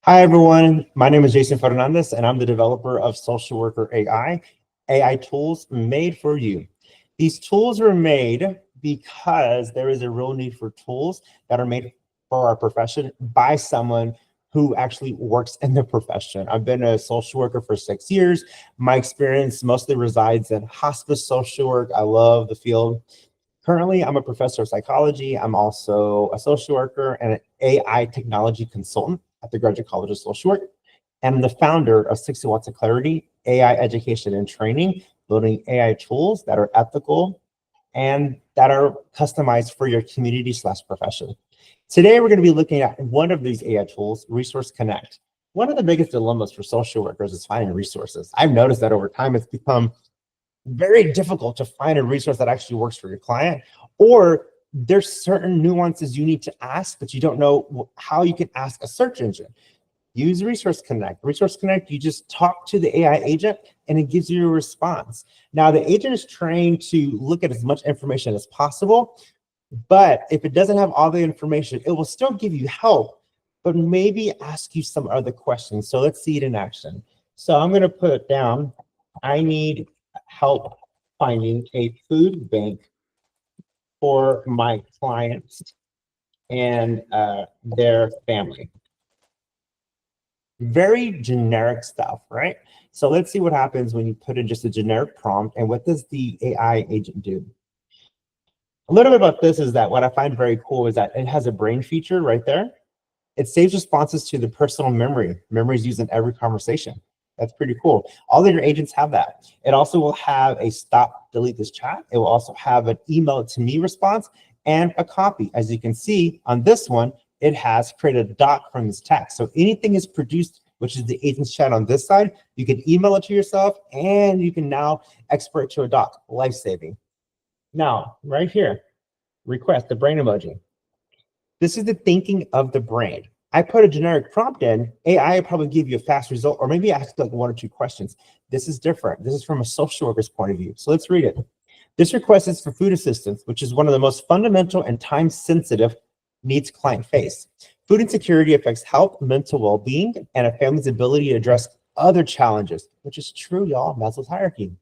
Hi, everyone. My name is Jason Fernández, and I'm the developer of Social Worker AI tools made for you. These tools are made because there is a real need for tools that are made for our profession by someone who actually works in the profession. I've been a social worker for 6 years. My experience mostly resides in hospice social work. I love the field. Currently, I'm a professor of psychology. I'm also a social worker and an AI technology consultant at the Graduate College of Social Work. And I'm the founder of 60 Watts of Clarity, AI education and training, building AI tools that are ethical and that are customized for your community/profession. Today, we're going to be looking at one of these AI tools, Resource Connect. One of the biggest dilemmas for social workers is finding resources. I've noticed that over time, it's become very difficult to find a resource that actually works for your client, or there's certain nuances you need to ask, but you don't know how you can ask a search engine. Use Resource Connect. Resource Connect, you just talk to the AI agent and it gives you a response. Now, the agent is trained to look at as much information as possible, but if it doesn't have all the information, it will still give you help, but maybe ask you some other questions. So let's see it in action. So I'm going to put down, I need help finding a food bank for my clients and their family. Very generic stuff, right? So let's see what happens when you put in just a generic prompt, and what does the AI agent do? A little bit about this is that what I find very cool is that it has a brain feature right there. It saves responses to the personal memory. Memory is used in every conversation. That's pretty cool. All of your agents have that. It also will have a stop, delete this chat. It will also have an email to me response and a copy. As you can see on this one, it has created a doc from this text. So anything is produced, which is the agent's chat on this side, you can email it to yourself and you can now export it to a doc, life-saving. Now, right here, request the brain emoji. This is the thinking of the brain. I put a generic prompt in, AI will probably give you a fast result, or maybe ask like 1 or 2 questions. This is different. This is from a social worker's point of view. So let's read it. This request is for food assistance, which is one of the most fundamental and time-sensitive needs client face. Food insecurity affects health, mental well-being, and a family's ability to address other challenges, which is true, y'all, Maslow's hierarchy.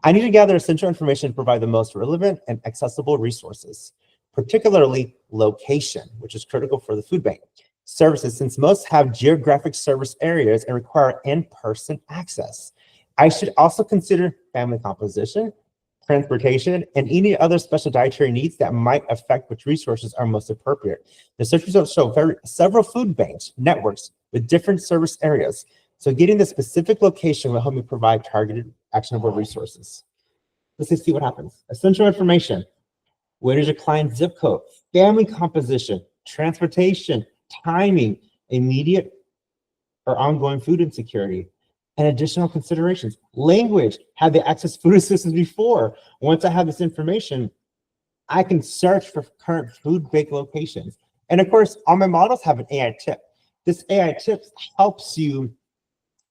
I need to gather essential information to provide the most relevant and accessible resources, particularly location, which is critical for the food bank. Services, since most have geographic service areas and require in-person access. I should also consider family composition, transportation, and any other special dietary needs that might affect which resources are most appropriate. The search results show several food banks, networks with different service areas. So getting the specific location will help me provide targeted, actionable resources. Let's see what happens. Essential information. What is your client's zip code? Family composition, transportation, timing, immediate or ongoing food insecurity, and additional considerations. Language, have they accessed food assistance before? Once I have this information, I can search for current food bank locations. And of course, all my models have an AI tip. This AI tip helps you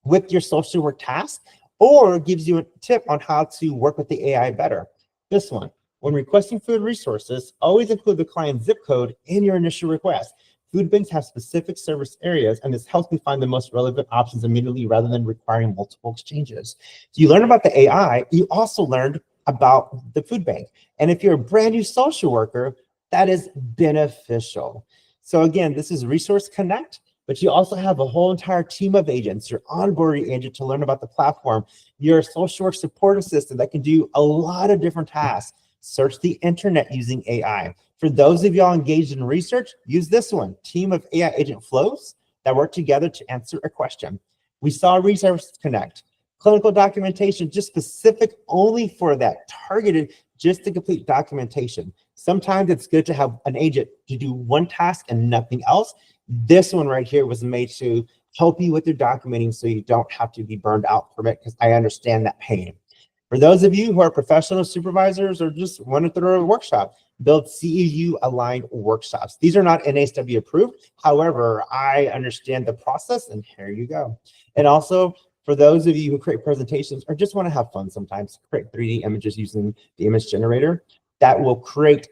with your social work task or gives you a tip on how to work with the AI better. This one, when requesting food resources, always include the client's zip code in your initial request. Food banks have specific service areas, and this helps me find the most relevant options immediately rather than requiring multiple exchanges. So you learn about the AI, you also learned about the food bank. And if you're a brand new social worker, that is beneficial. So again, this is Resource Connect, but you also have a whole entire team of agents, your onboarding agent to learn about the platform, your social work support assistant that can do a lot of different tasks. Search the internet using AI. For those of y'all engaged in research, use this one, team of AI agent flows that work together to answer a question. We saw Resource Connect, clinical documentation, just specific only for that, targeted just to complete documentation. Sometimes it's good to have an agent to do one task and nothing else. This one right here was made to help you with your documenting so you don't have to be burned out from it, because I understand that pain. For those of you who are professional supervisors or just want to throw a workshop, build CEU-aligned workshops. These are not NASW approved. However, I understand the process, and here you go. And also, for those of you who create presentations or just want to have fun sometimes, create 3D images using the image generator that will create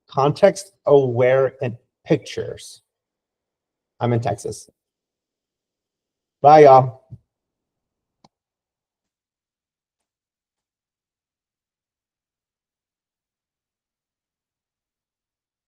context-aware and pictures. I'm in Texas. Bye, y'all.